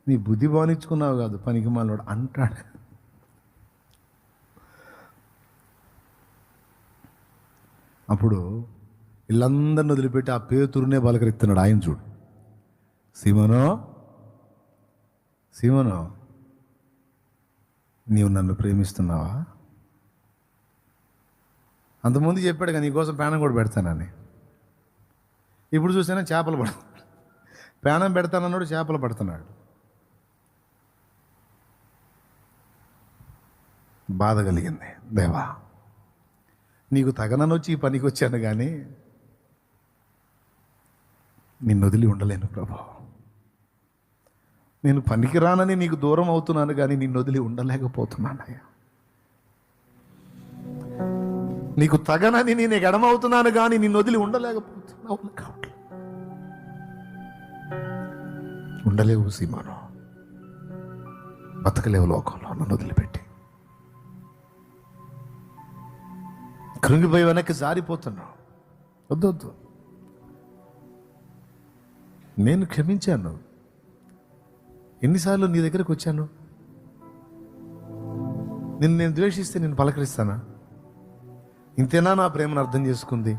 నీ బుద్ధి బానిచ్చుకున్నావు కాదు పనికి మాలోడు అంటాడు. అప్పుడు వీళ్ళందరిని వదిలిపెట్టి ఆ పేతురునే పలకరిస్తున్నాడు ఆయన. చూడు, సీమోనో సీమోనో, నీవు నన్ను ప్రేమిస్తున్నావా? అంతకుముందు చెప్పాడు కదా నీకోసం ప్రాణం కూడా పెడతానని. ఇప్పుడు చూస్తేనే చేపలు పడుతున్నాడు. ప్రాణం పెడతానన్నాడు, చేపలు పడుతున్నాడు. బాధ కలిగింది. దేవా, నీకు తగననొచ్చి ఈ పనికి వచ్చాను కానీ నిన్ను వదిలి ఉండలేను ప్రభా. నేను పనికి రానని నీకు దూరం అవుతున్నాను కానీ నిన్ను వదిలి ఉండలేకపోతున్నానయ్యా. నీకు తగనని నేను ఎడమవుతున్నాను కానీ నిన్ను వదిలి ఉండలేకపోతున్నావు. ఉండలేవు సీమాను, బతకలేవు లోకంలో నన్ను వదిలిపెట్టి. కృంగిపోయి వెనక్కి జారిపోతున్నావు. వద్దొద్దు, నేను క్షమించాను. ఎన్నిసార్లు నీ దగ్గరకు వచ్చాను? నేను ద్వేషిస్తే నేను పలకరిస్తానా? ఇంతేనా నా ప్రేమను అర్థం చేసుకుంది?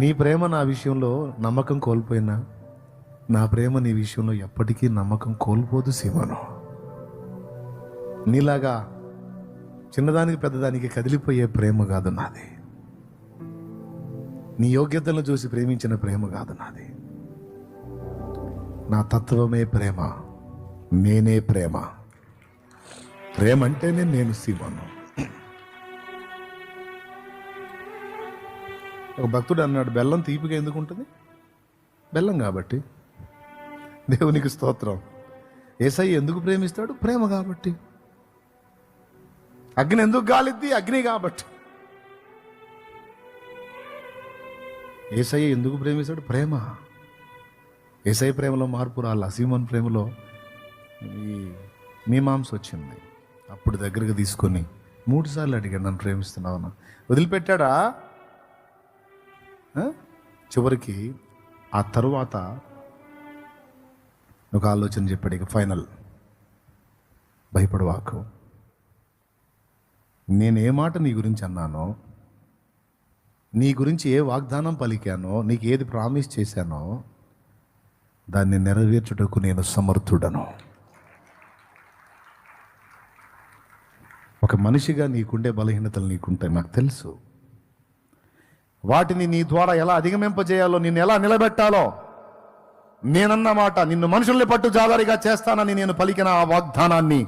నీ ప్రేమ నా విషయంలో నమ్మకం కోల్పోయినా నా ప్రేమ నీ విషయంలో ఎప్పటికీ నమ్మకం కోల్పోదు సీమను. నీలాగా చిన్నదానికి పెద్దదానికి కదిలిపోయే ప్రేమ కాదు నాది. నీ యోగ్యతలను చూసి ప్రేమించిన ప్రేమ కాదు నాది. నా తత్వమే ప్రేమ, నేనే ప్రేమ. ప్రేమ అంటేనే నేను సీమను. ఒక భక్తుడు అన్నాడు, బెల్లం తీపిగా ఎందుకు ఉంటుంది? బెల్లం కాబట్టి. దేవునికి స్తోత్రం. యేసయ్య ఎందుకు ప్రేమిస్తాడు? ప్రేమ కాబట్టి. అగ్ని ఎందుకు గాలిద్ది? అగ్ని కాబట్టి. యేసయ్య ఎందుకు ప్రేమిస్తాడు? ప్రేమ. యేసయ్య ప్రేమలో మార్పు రాలా. సీమోను ప్రేమలో ఈ మీమాంస వచ్చింది. అప్పుడు దగ్గరకు తీసుకొని 3 సార్లు అడిగాడు, నన్ను ప్రేమిస్తున్నావునా? వదిలిపెట్టాడా? చివరికి ఆ తరువాత ఒక ఆలోచన చెప్పాడు. ఇక ఫైనల్, భయపడవాకు. నేనే మాట నీ గురించి అన్నానో, నీ గురించి ఏ వాగ్దానం పలికానో, నీకు ఏది ప్రామిస్ చేశానో దాన్ని నెరవేర్చుటకు నేను సమర్థుడను. ఒక మనిషిగా నీకుండే బలహీనతలు నీకుంటాయి, నాకు తెలుసు. వాటిని నీ ద్వారా ఎలా అధిగమింపజేయాలో, నిన్ను ఎలా నిలబెట్టాలో, నేనన్న మాట, నిన్ను మనుషుల్ని పట్టు జాదారిగా చేస్తానని నేను పలికిన ఆ వాగ్దానాన్ని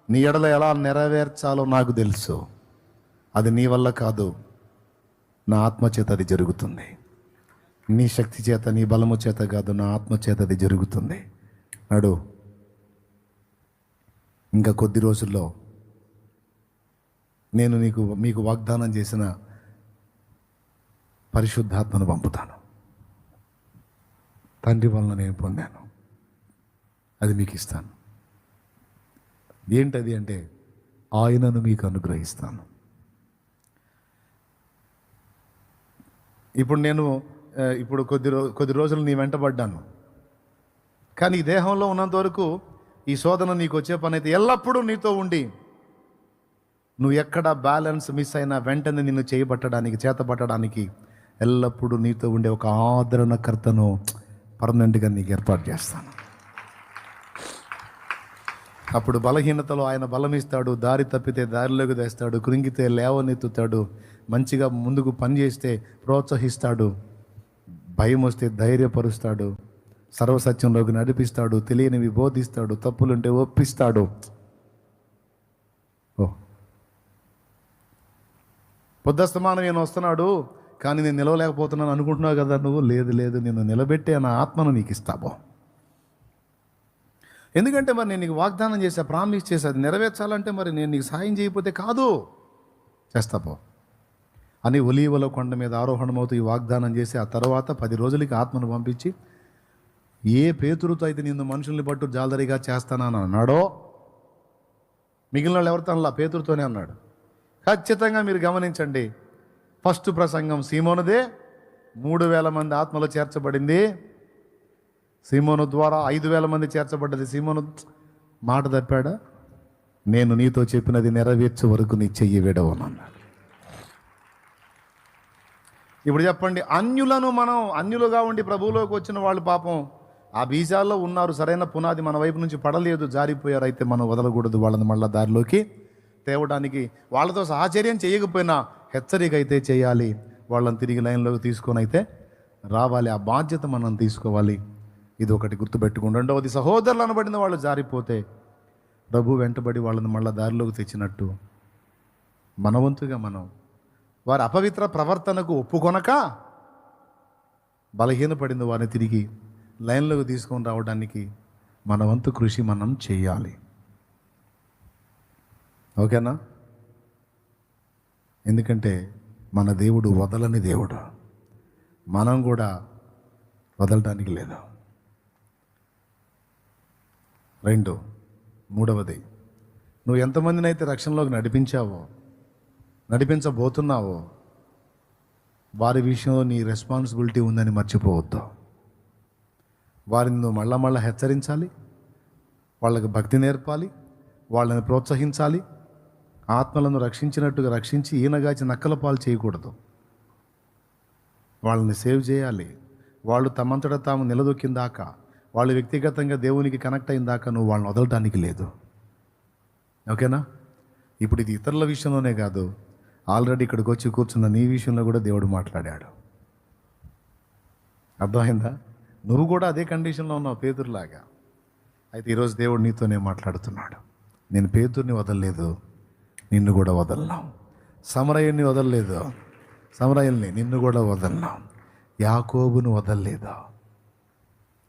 నీ ఎడల ఎలా నెరవేర్చాలో నాకు తెలుసు. అది నీ వల్ల కాదు, నా ఆత్మచేత అది జరుగుతుంది. నీ శక్తి చేత, నీ బలము చేత కాదు, నా ఆత్మచేత అది జరుగుతుంది. నాడు ఇంకా కొద్ది రోజుల్లో నేను మీకు వాగ్దానం చేసిన పరిశుద్ధాత్మను పంపుతాను. తండ్రి వలన నేను పొందాను, అది మీకు ఇస్తాను. ఏంటది అంటే, ఆయనను మీకు అనుగ్రహిస్తాను. ఇప్పుడు కొద్ది రోజులు నీ వెంటబడ్డాను, కానీ ఈ దేహంలో ఉన్నంత వరకు ఈ శోధన నీకు వచ్చే పని అయితే ఎల్లప్పుడూ నీతో ఉండి, నువ్వు ఎక్కడ బ్యాలెన్స్ మిస్ అయినా వెంటనే నిన్ను చేతపట్టడానికి ఎల్లప్పుడూ నీతో ఉండే ఒక ఆదరణకర్తను పర్మనెంట్గా నీకు ఏర్పాటు చేస్తాను. అప్పుడు బలహీనతలో ఆయన బలమిస్తాడు, దారి తప్పితే దారిలోకి తెస్తాడు, కృంగితే లేవనెత్తుతాడు, మంచిగా ముందుకు పనిచేస్తే ప్రోత్సహిస్తాడు, భయం వస్తే ధైర్యపరుస్తాడు, సర్వసత్యంలోకి నడిపిస్తాడు, తెలియనివి బోధిస్తాడు, తప్పులుంటే ఒప్పిస్తాడు. పొద్దస్తమానం నేను వస్తున్నాడు కానీ నేను నిలవలేకపోతున్నాను అనుకుంటున్నావు కదా నువ్వు. లేదు, నిన్ను నిలబెట్టే నా ఆత్మను నీకు ఇస్తాబో. ఎందుకంటే మరి నేను నీకు వాగ్దానం చేశా, ప్రామిస్ చేశా, అది నెరవేర్చాలంటే మరి నేను నీకు సాయం చేయకపోతే కాదు, చేస్తాపో. అని ఒలీవల కొండ మీద ఆరోహణమవుతూ ఈ వాగ్దానం చేసి ఆ తర్వాత 10 రోజులకి ఆత్మను పంపించి ఏ పేతురుతో అయితే నిన్ను మనుషుల్ని పట్టు జాలదరిగా చేస్తానని అన్నాడో మిగిలిన వాళ్ళు ఎవరితో అనలా, పేతురుతోనే అన్నాడు. ఖచ్చితంగా మీరు గమనించండి, ఫస్ట్ ప్రసంగం సీమోనుదే, 3000 మంది ఆత్మలో చేర్చబడింది. సీమోను ద్వారా 5000 మంది చేర్చబడ్డది. సీమోను మాట తప్పాడా? నేను నీతో చెప్పినది నెరవేర్చే వరకు నీ చెయ్యి విడవను అన్నాడు. ఇప్పుడు చెప్పండి, అన్యులుగా ఉండి ప్రభువులోకి వచ్చిన వాళ్ళు పాపం ఆ బీజాల్లో ఉన్నారు, సరైన పునాది మన వైపు నుంచి పడలేదు, జారిపోయారు. అయితే మనం వదలకూడదు, వాళ్ళని మళ్ళీ దారిలోకి తేవడానికి. వాళ్ళతో సహచర్యం చేయకపోయినా హెచ్చరిక అయితే చేయాలి, వాళ్ళని తిరిగి లైన్లోకి తీసుకొని అయితే రావాలి. ఆ బాధ్యత మనం తీసుకోవాలి. ఇది ఒకటి గుర్తుపెట్టుకోండి. రెండవది, సహోదరులు అనబడిన వాళ్ళు జారిపోతే ప్రభు వెంటబడి వాళ్ళని మళ్ళీ దారిలోకి తెచ్చినట్టు మన వంతుగా మనం వారి అపవిత్ర ప్రవర్తనకు ఒప్పుకొనక బలహీనపడింది వారిని తిరిగి లైన్లోకి తీసుకొని రావడానికి మన వంతు కృషి మనం చేయాలి. ఓకేనా? ఎందుకంటే మన దేవుడు వదలని దేవుడు, మనం కూడా వదలడానికి లేదు. మూడవది, నువ్వు ఎంతమందిని అయితే రక్షణలోకి నడిపించబోతున్నావో వారి విషయంలో నీ రెస్పాన్సిబిలిటీ ఉందని మర్చిపోవద్దు. వారిని నువ్వు మళ్ళా హెచ్చరించాలి, వాళ్ళకి భక్తి నేర్పాలి, వాళ్ళని ప్రోత్సహించాలి. ఆత్మలను రక్షించినట్టుగా రక్షించి ఈనగాచి నక్కల పాలు చేయకూడదు. వాళ్ళని సేవ్ చేయాలి. వాళ్ళు తమంతటా తాము నిలదొక్కిందాకా, వాళ్ళు వ్యక్తిగతంగా దేవునికి కనెక్ట్ అయిన దాకా నువ్వు వాళ్ళని వదలటానికి లేదు. ఓకేనా? ఇప్పుడు ఇది ఇతరుల విషయంలోనే కాదు, ఆల్రెడీ ఇక్కడికి వచ్చి కూర్చున్న నీ విషయంలో కూడా దేవుడు మాట్లాడాడు. అర్థమైందా? నువ్వు కూడా అదే కండిషన్లో ఉన్నావు పేతురులాగా. అయితే ఈరోజు దేవుడు నీతోనే మాట్లాడుతున్నాడు. నేను పేతుర్ని వదలలేదు, నిన్ను కూడా వదలనాం. సమరయుని వదలలేదు, సమరయుల్ని నిన్ను కూడా వదలనాం. యాకోబును వదలలేదు.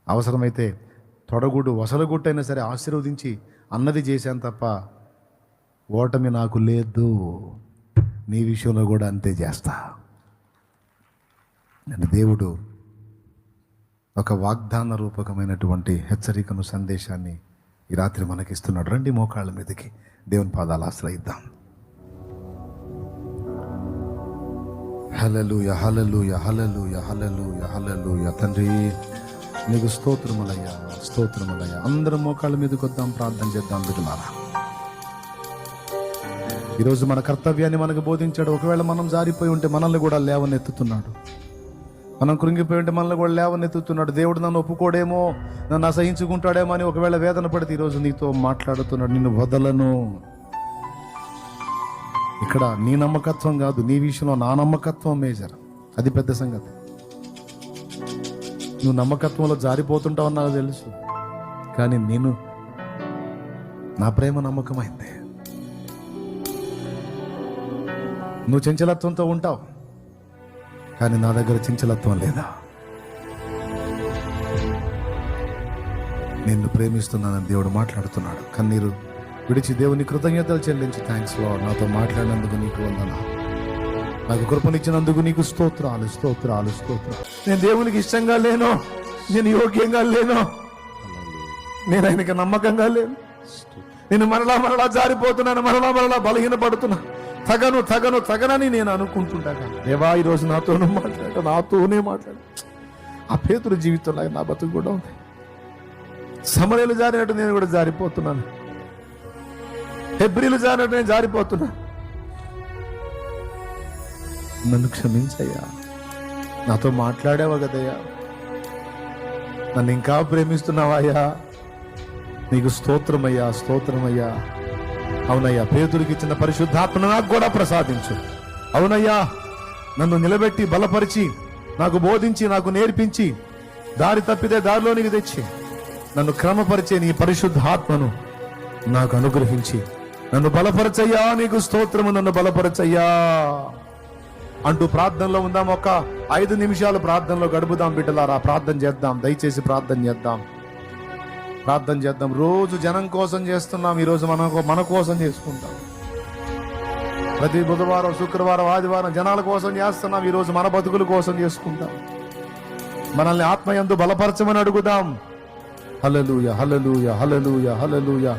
అవసరమైతే తొడగుడు వసలగుట్టైనా సరే ఆశీర్వదించి అన్నది చేశాను తప్ప ఓటమి నాకు లేదు. నీ విషయంలో కూడా అంతే చేస్తా. నేను దేవుడు ఒక వాగ్దాన రూపకమైనటువంటి హెచ్చరికను, సందేశాన్ని ఈ రాత్రి మనకిస్తున్నాడు. రండి మోకాళ్ళ మీదకి దేవుని పాదాలు ఆశ్రయిద్దాం. హల్లెలూయా, హల్లెలూయా, హల్లెలూయా, హల్లెలూయా, హల్లెలూయా. తండ్రి నీకు స్తోత్రములయ్యా, స్తోత్రములయ్యా. అందరం మోకాళ్ళ మీదకి వద్దాం, ప్రార్థన చేద్దాం. బిడ్డలారా, ఈరోజు మన కర్తవ్యాన్ని మనకు బోధించాడు. ఒకవేళ మనం జారిపోయి ఉంటే మనల్ని కూడా లేవనెత్తుతున్నాడు. మనం కృంగిపోయి ఉంటే మనల్ని కూడా లేవనెత్తుతున్నాడు. దేవుడు నన్ను ఒప్పుకోడేమో, నన్ను అసహించుకుంటాడేమో అని ఒకవేళ వేదన పడితే ఈరోజు నీతో మాట్లాడుతున్నాడు. నిన్ను వదలను. ఇక్కడ నీ నమ్మకత్వం కాదు, నీ విషయంలో నా నమ్మకత్వం మేజర్. అది పెద్ద సంగతి. నువ్వు నమ్మకత్వంలో జారిపోతుంటావు నాకు తెలుసు, కానీ నా ప్రేమ నమ్మకమైంది. నువ్వు చంచలత్వంతో ఉంటావు, కానీ నా దగ్గర చంచలత్వం లేదా. నిన్ను ప్రేమిస్తున్నానని దేవుడు మాట్లాడుతున్నాడు. కన్నీరు విడిచి దేవుని కృతజ్ఞతలు చెల్లించి, థ్యాంక్స్ లార్డ్, నాతో మాట్లాడినందుకు నీకు వందనాలు, నాకు కృపనిచ్చినందుకు నీకు స్తోత్రాలు, స్తోత్రాలు, స్తోత్రాలు. నేను దేవునికి ఇష్టంగా లేను, నేను యోగ్యంగా లేను, నేను ఆయనకి నమ్మకంగా లేను. నేను మరలా జారిపోతున్నాను, మరలా బలహీనపడుతున్నా. తగనని నేను అనుకుంటుంటాను. దేవా, ఈరోజు నాతోనే మాట్లాడు. ఆ పేతురు జీవితంలో నా బతుకు కూడా ఉంది. సమరయులు జారినట్టు నేను కూడా జారిపోతున్నాను. హెబ్రీలు జారినట్టు నేను జారిపోతున్నా. నన్ను క్షమించయ్యా. నాతో మాట్లాడావా కదయ్యా, నన్ను ఇంకా ప్రేమిస్తున్నావయ్యా, నీకు స్తోత్రమయ్యా, స్తోత్రమయ్యా. అవునయ్యా, పేతురికి ఇచ్చిన పరిశుద్ధాత్మను నాకు కూడా ప్రసాదించు. అవునయ్యా, నన్ను నిలబెట్టి బలపరిచి, నాకు బోధించి, నాకు నేర్పించి, దారి తప్పితే దారిలోనికి తెచ్చి నన్ను క్రమపరిచే నీ పరిశుద్ధాత్మను నాకు అనుగ్రహించి నన్ను బలపరచయ్యా. నీకు స్తోత్రము, నన్ను బలపరచయ్యా అంటూ ప్రార్థనలో ఉందాం. ఒక 5 నిమిషాలు ప్రార్థనలో గడుపుదాం బిడ్డలారా. ప్రార్థన చేద్దాం, దయచేసి ప్రార్థన చేద్దాం. రోజు జనం కోసం చేస్తున్నాం, ఈరోజు మన కోసం చేసుకుంటాం. ప్రతి బుధవారం, శుక్రవారం, ఆదివారం జనాల కోసం చేస్తున్నాం. ఈరోజు మన బతుకుల కోసం చేసుకుంటాం. మనల్ని ఆత్మయందు బలపరచమని అడుగుదాం. హల్లెలూయా, హల్లెలూయా, హల్లెలూయా, హల్లెలూయా.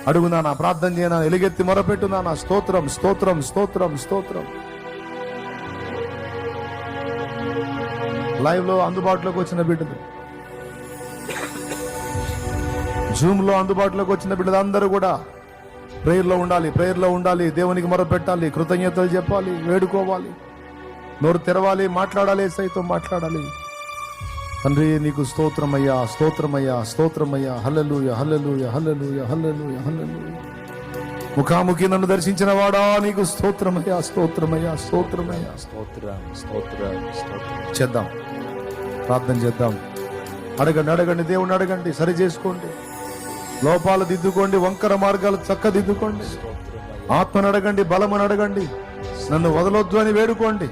అడుగునా, ప్రార్థన చేయనా, ఎలుగెత్తి మొరపెట్టునా. స్తోత్రం, స్తోత్రం, స్తోత్రం, స్తోత్రం. లైవ్ లో అందుబాటులోకి వచ్చిన బిడ్డలు, జూమ్ లో అందుబాటులోకి వచ్చిన బిడ్డలు అందరూ కూడా ప్రేయర్లో ఉండాలి, ప్రేయర్లో ఉండాలి. దేవునికి మొరపెట్టాలి, కృతజ్ఞతలు చెప్పాలి, వేడుకోవాలి, నోరు తెరవాలి, మాట్లాడాలి, సైతం మాట్లాడాలి. తండ్రి నీకు స్తోత్రమయ్యా, స్తోత్రమయ్యా, స్తోత్రమయ్యా. హల్లెలూయా, హల్లెలూయా, హల్లెలూయా, హల్లెలూయా, హల్లెలూయా. ముఖాముఖి నన్ను దర్శించిన వాడా నీకు స్తోత్రమయ్యా, స్తోత్రమయ్యా, స్తోత్రమయ్యా. స్తోత్రం, స్తోత్రం, స్తోత్రం. చేద్దాం, ప్రార్థన చేద్దాం. అడగండి, అడగండి, దేవుణ్ణి అడగండి, సరి చేసుకోండి, లోపాలు దిద్దుకోండి, వంకర మార్గాలు చక్కదిద్దుకోండి. ఆత్మను అడగండి, బలమని అడగండి, నన్ను వదలొద్దు అని వేడుకోండి.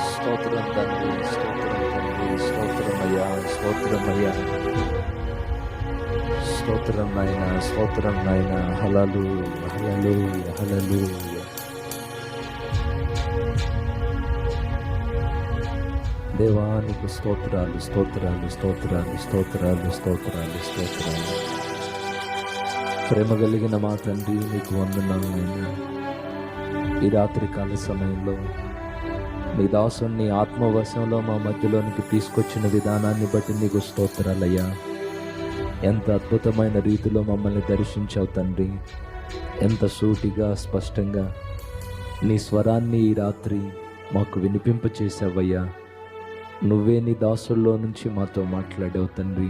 స్తోత్రం తండ్రి, స్తోత్రం తండ్రి, స్తోత్రమయ్యా, స్తోత్రమయ్యా, స్తోత్రం నాయన, స్తోత్రం నాయన. హల్లెలూయా, హల్లెలూయా, హల్లెలూయా. దేవానికి స్తోత్రాలు, స్తోత్రాలు, స్తోత్రాలు, స్తోత్రాలు, స్తోత్రాలు, స్తోత్రాలు. ప్రేమ కలిగిన మా తండ్రి నీకు వందనాలు నాయనా. ఈ రాత్రికాల సమయంలో నీ దాసుని ఆత్మవశంలో మా మధ్యలోనికి తీసుకొచ్చిన విధానాన్ని బట్టి నీకు స్తోత్రాలయ్యా. ఎంత అద్భుతమైన రీతిలో మమ్మల్ని దర్శించావు తండ్రి. ఎంత సూటిగా, స్పష్టంగా నీ స్వరాన్ని ఈ రాత్రి మాకు వినిపింపచేసావయ్యా. నువ్వే నీ దాసుల్లో నుంచి మాతో మాట్లాడావు తండ్రి.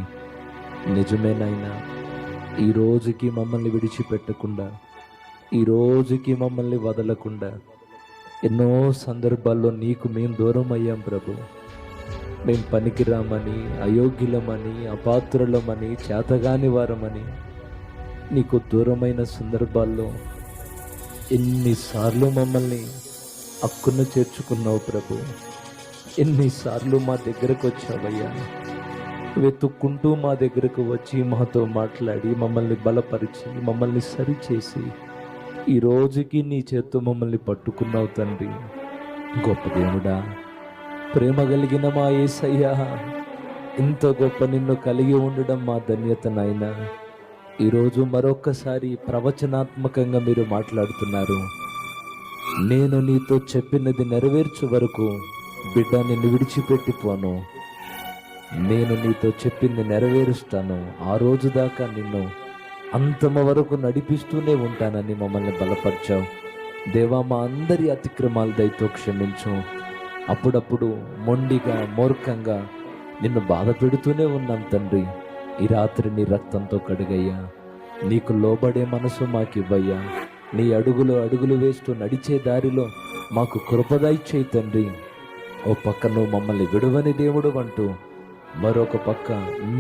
నిజమేనైనా ఈ రోజుకి మమ్మల్ని విడిచిపెట్టకుండా, ఈ రోజుకి మమ్మల్ని వదలకుండా ఎన్నో సందర్భాల్లో నీకు మేము దూరం అయ్యాం ప్రభు. మేము పనికిరామని, అయోగ్యులమని, అపాత్రులమని, చేతగాని వారమని నీకు దూరమైన సందర్భాల్లో ఎన్నిసార్లు మమ్మల్ని హక్కును చేర్చుకున్నావు ప్రభు. ఎన్నిసార్లు మా దగ్గరకు వచ్చావయ్యా. వెతుక్కుంటూ మా దగ్గరకు వచ్చి మాతో మాట్లాడి మమ్మల్ని బలపరిచి మమ్మల్ని సరిచేసి ఈ రోజుకి నీ చేత్తో మమ్మల్ని పట్టుకున్నావు తండ్రి. గొప్ప దేవుడా, ప్రేమ కలిగిన మా యేసయ్యా, ఇంత గొప్ప నిన్ను కలిగి ఉండడం మా ధన్యత నాయనా. ఈరోజు మరొక్కసారి ప్రవచనాత్మకంగా మీరు మాట్లాడుతున్నారు. నేను నీతో చెప్పినది నెరవేర్చు వరకు బిడ్డ నిన్ను విడిచిపెట్టిపోను. నేను నీతో చెప్పింది నెరవేరుస్తాను. ఆ రోజు దాకా నిన్ను అంతమ వరకు నడిపిస్తూనే ఉంటానని మమ్మల్ని బలపరిచావు దేవా. మా అందరి అతిక్రమాలు దయతో క్షమించు. అప్పుడప్పుడు మొండిగా, మూర్ఖంగా నిన్ను బాధ పెడుతూనే ఉన్నాం తండ్రి. ఈ రాత్రి నీ రక్తంతో కడుగయ్యా. నీకు లోబడే మనసు మాకు ఇవ్వయ్యా. నీ అడుగులు వేస్తూ నడిచే దారిలో మాకు కృపదయచేయి తండ్రి. ఓ పక్క నువ్వు మమ్మల్ని విడువని దేవుడు అంటూ, మరొక పక్క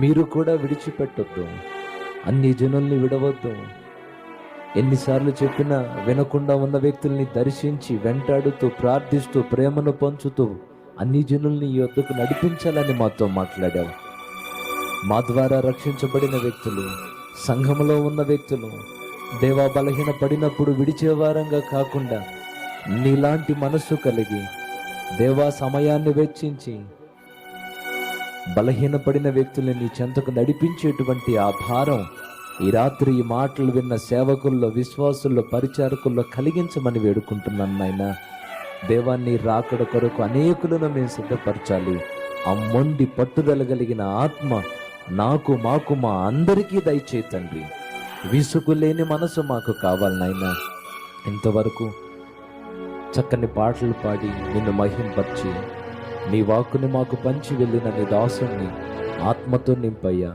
మీరు కూడా విడిచిపెట్టొద్దు, అన్ని జనుల్ని విడవద్దు. ఎన్నిసార్లు చెప్పినా వినకుండా ఉన్న వ్యక్తుల్ని దర్శించి వెంటాడుతూ, ప్రార్థిస్తూ, ప్రేమను పంచుతూ అన్ని జనుల్ని ఈ వద్దకు నడిపించాలని మాతో మాట్లాడావు. మా ద్వారా రక్షించబడిన వ్యక్తులు, సంఘంలో ఉన్న వ్యక్తులు దేవా బలహీన పడినప్పుడు విడిచేవారంగా కాకుండా నీలాంటి మనస్సు కలిగి దేవా సమయాన్ని వెచ్చించి బలహీనపడిన వ్యక్తుల్ని నీ చెంతకు నడిపించేటువంటి ఆ భారం ఈ రాత్రి ఈ మాటలు విన్న సేవకుల్లో, విశ్వాసుల్లో, పరిచారకుల్లో కలిగించమని వేడుకుంటున్నాను నాయనా. దేవాన్ని రాకడ కొరకు అనేకులను మేము సిద్ధపరచాలి. ఆ మొండి పట్టుదల కలిగిన ఆత్మ నాకు, మాకు, మా అందరికీ దయచేయి తండ్రి. విసుగు లేని మనసు మాకు కావాలి నాయనా. ఇంతవరకు చక్కని పాటలు పాడి నిన్ను మహింపరిచి నీ వాక్కుని మాకు పంచి వెళ్ళిన నీ దాసుని ఆత్మతో నింపయ్యా.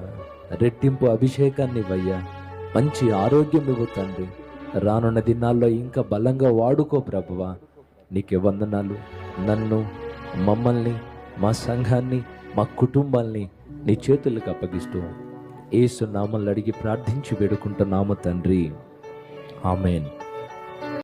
రెట్టింపు అభిషేకాన్ని ఇవ్వయ్యా. మంచి ఆరోగ్యం ఇవ్వు తండ్రి. రానున్న దినాల్లో ఇంకా బలంగా వాడుకో ప్రభువా. నీకే వందనాలు. నన్ను, మమ్మల్ని, మా సంఘాన్ని, మా కుటుంబాల్ని నీ చేతులకు అప్పగిస్తూ యేసు నామములో అడిగి ప్రార్థించి వేడుకుంటున్నాము తండ్రి. ఆమేన్.